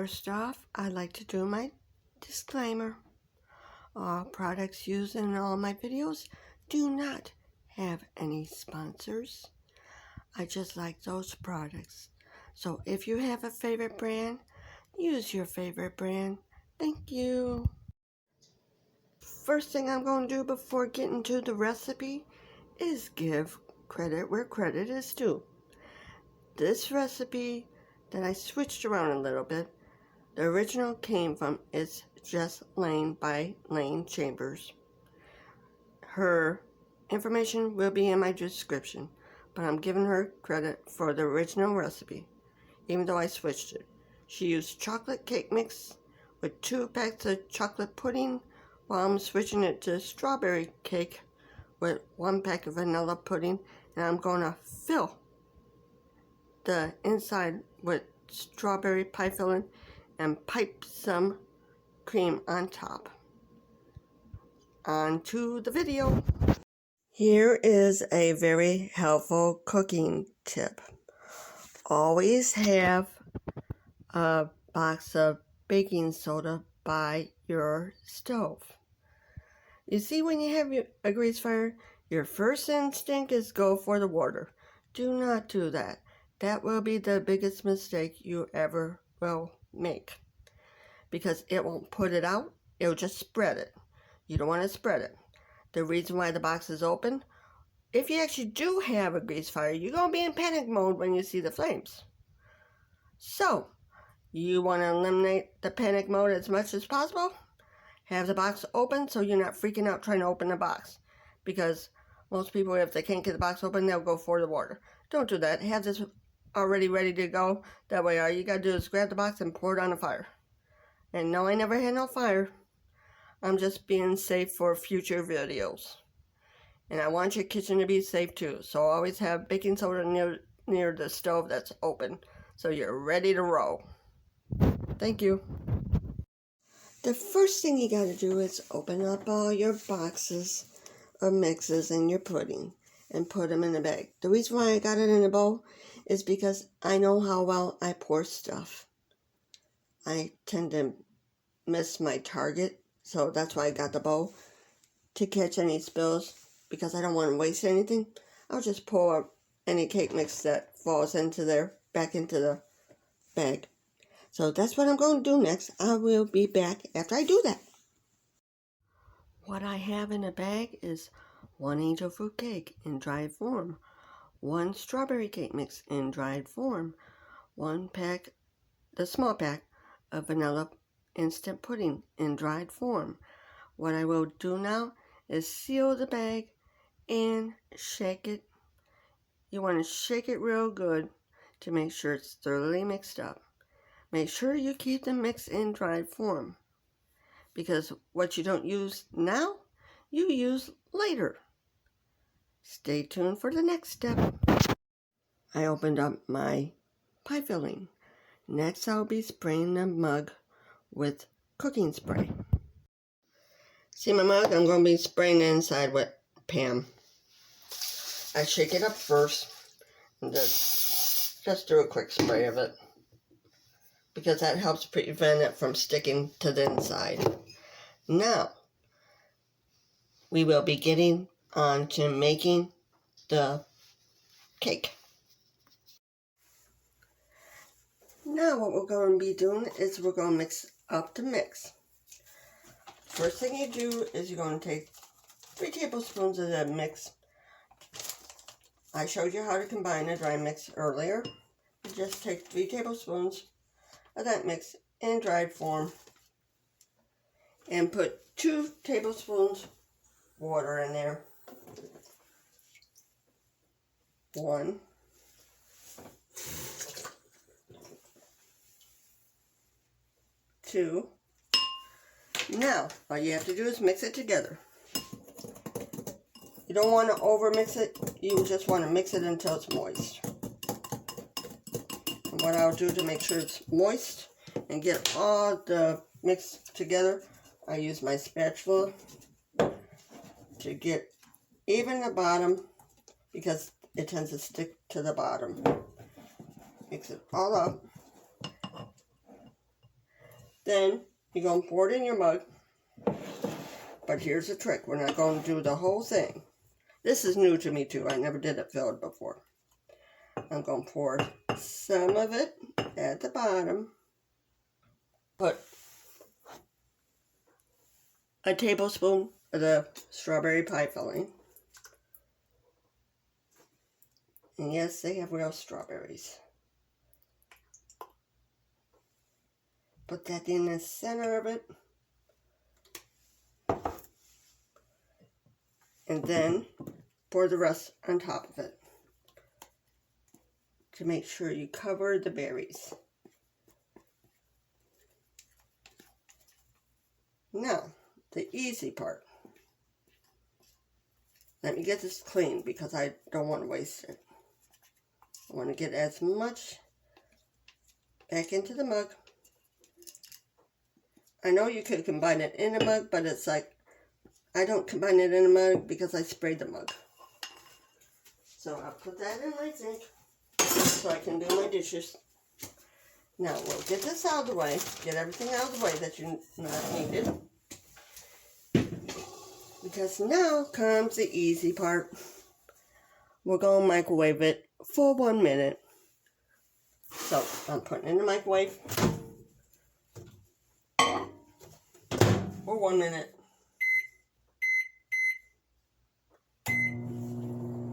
First off, I'd like to do my disclaimer. All products used in all my videos do not have any sponsors. I just like those products. So if you have a favorite brand, use your favorite brand. Thank you. First thing I'm going to do before getting to the recipe is give credit where credit is due. This recipe that I switched around a little bit, the original came from It's Just Laine by Elaine Chambers. Her information will be in my description, but I'm giving her credit for the original recipe, even though I switched it. She used chocolate cake mix with 2 packs of chocolate pudding, while I'm switching it to strawberry cake with 1 pack of vanilla pudding, and I'm going to fill the inside with strawberry pie filling and pipe some cream on top. On to the video. Here is a very helpful cooking tip. Always have a box of baking soda by your stove. You see, when you have a grease fire, your first instinct is go for the water. Do not do that. That will be the biggest mistake you ever will make, because it won't put it out, it'll just spread it. You don't want to spread it. The reason why the box is open, if you actually do have a grease fire, you're going to be in panic mode when you see the flames. So, you want to eliminate the panic mode as much as possible. Have the box open so you're not freaking out trying to open the box. Because most people, if they can't get the box open, they'll go for the water. Don't do that. Have this already ready to go. That way all you got to do is grab the box and pour it on the fire. And no, I never had no fire. I'm just being safe for future videos. And I want your kitchen to be safe too. So always have baking soda near the stove that's open, so you're ready to roll. Thank you. The first thing you got to do is open up all your boxes of mixes and your pudding and put them in a bag. The reason why I got it in a bowl is because I know how well I pour stuff. I tend to miss my target, so that's why I got the bowl, to catch any spills, because I don't want to waste anything. I'll just pour any cake mix that falls into there back into the bag. So that's what I'm going to do next. I will be back after I do that. What I have in a bag is 1 angel fruit cake in dried form, 1 strawberry cake mix in dried form, 1 pack, the small pack of vanilla instant pudding in dried form. What I will do now is seal the bag and shake it. You want to shake it real good to make sure it's thoroughly mixed up. Make sure you keep the mix in dried form, because what you don't use now, you use later. Stay tuned for the next step. I opened up my pie filling. Next, I'll be spraying the mug with cooking spray. See my mug? I'm going to be spraying the inside with Pam. I shake it up first and just do a quick spray of it, because that helps prevent it from sticking to the inside. Now, we will be getting on to making the cake. Now what we're going to be doing is we're going to mix up the mix. First thing you do is you're going to take 3 tablespoons of the mix. I showed you how to combine the dry mix earlier. You just take 3 tablespoons of that mix in dried form and put 2 tablespoons water in there. 1, 2. Now, all you have to do is mix it together. You don't want to over mix it, you just want to mix it until it's moist. And what I'll do to make sure it's moist and get all the mix together, I use my spatula to get even the bottom, because it tends to stick to the bottom. Mix it all up. Then you're going to pour it in your mug. But here's the trick. We're not going to do the whole thing. This is new to me too. I never did it filled before. I'm going to pour some of it at the bottom. Put a tablespoon of the strawberry pie filling. And yes, they have real strawberries. Put that in the center of it. And then pour the rest on top of it to make sure you cover the berries. Now, the easy part. Let me get this clean because I don't want to waste it. I want to get as much back into the mug. I know you could combine it in a mug, but it's like, I don't combine it in a mug because I sprayed the mug. So I'll put that in my sink so I can do my dishes. Now we'll get this out of the way, get everything out of the way that you not needed. Because now comes the easy part. We're going to microwave it for 1 minute. So I'm putting it in the microwave for 1 minute.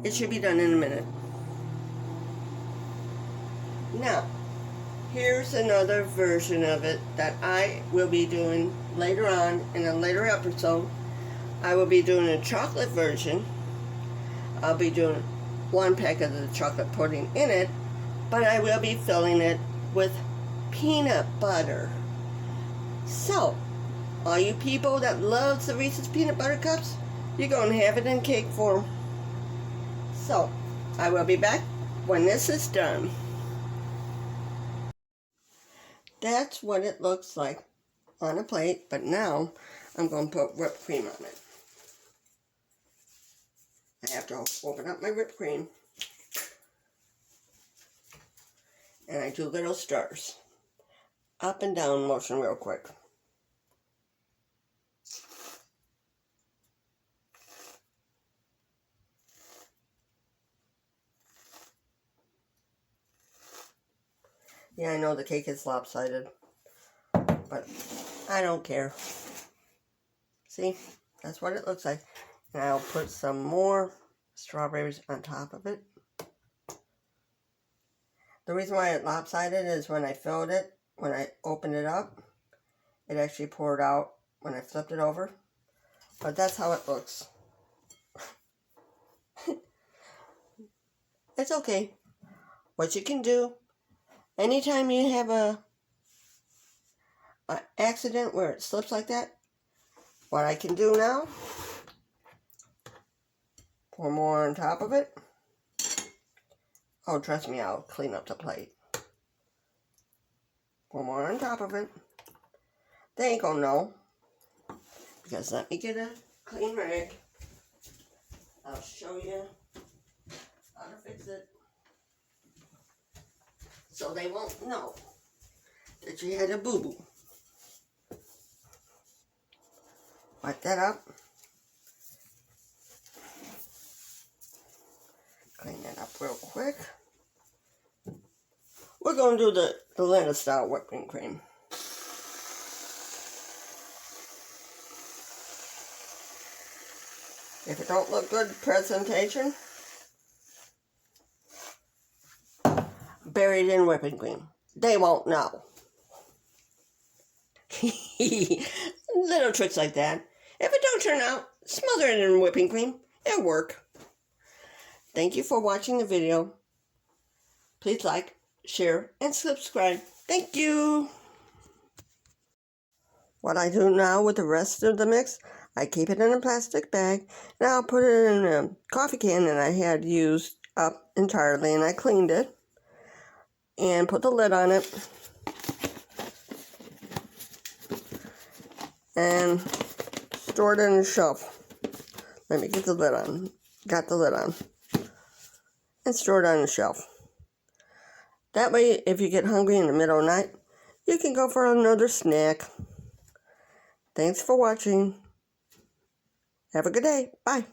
It should be done in a minute. Now, here's another version of it that I will be doing later on in a later episode. I will be doing a chocolate version. I'll be doing 1 pack of the chocolate pudding in it, but I will be filling it with peanut butter. So, all you people that love the Reese's peanut butter cups, you're going to have it in cake form. So, I will be back when this is done. That's what it looks like on a plate, but now I'm going to put whipped cream on it. I have to open up my whipped cream. And I do little stirrs. Up and down motion real quick. Yeah, I know the cake is lopsided, but I don't care. See, that's what it looks like. And I'll put some more strawberries on top of it. The reason why it's lopsided is when I filled it, when I opened it up, it actually poured out when I flipped it over. But that's how it looks. It's okay. What you can do, anytime you have an accident where it slips like that, what I can do now, pour more on top of it. Oh, trust me, I'll clean up the plate. Pour more on top of it. They ain't gonna know. Because let me get a clean rag. I'll show you how to fix it. So they won't know that you had a boo-boo. Wipe that up. Clean that up real quick. We're going to do the Atlanta style whipping cream. If it don't look good presentation, buried in whipping cream. They won't know. Little tricks like that. If it don't turn out, smother it in whipping cream. It'll work. Thank you for watching the video. Please like, share, and subscribe. Thank you. What I do now with the rest of the mix, I keep it in a plastic bag, and I'll put it in a coffee can that I had used up entirely, and I cleaned it, and put the lid on it, and store it in a shelf. Let me get the lid on. Got the lid on. And store it on the shelf. That way, if you get hungry in the middle of the night, you can go for another snack. Thanks for watching. Have a good day. Bye.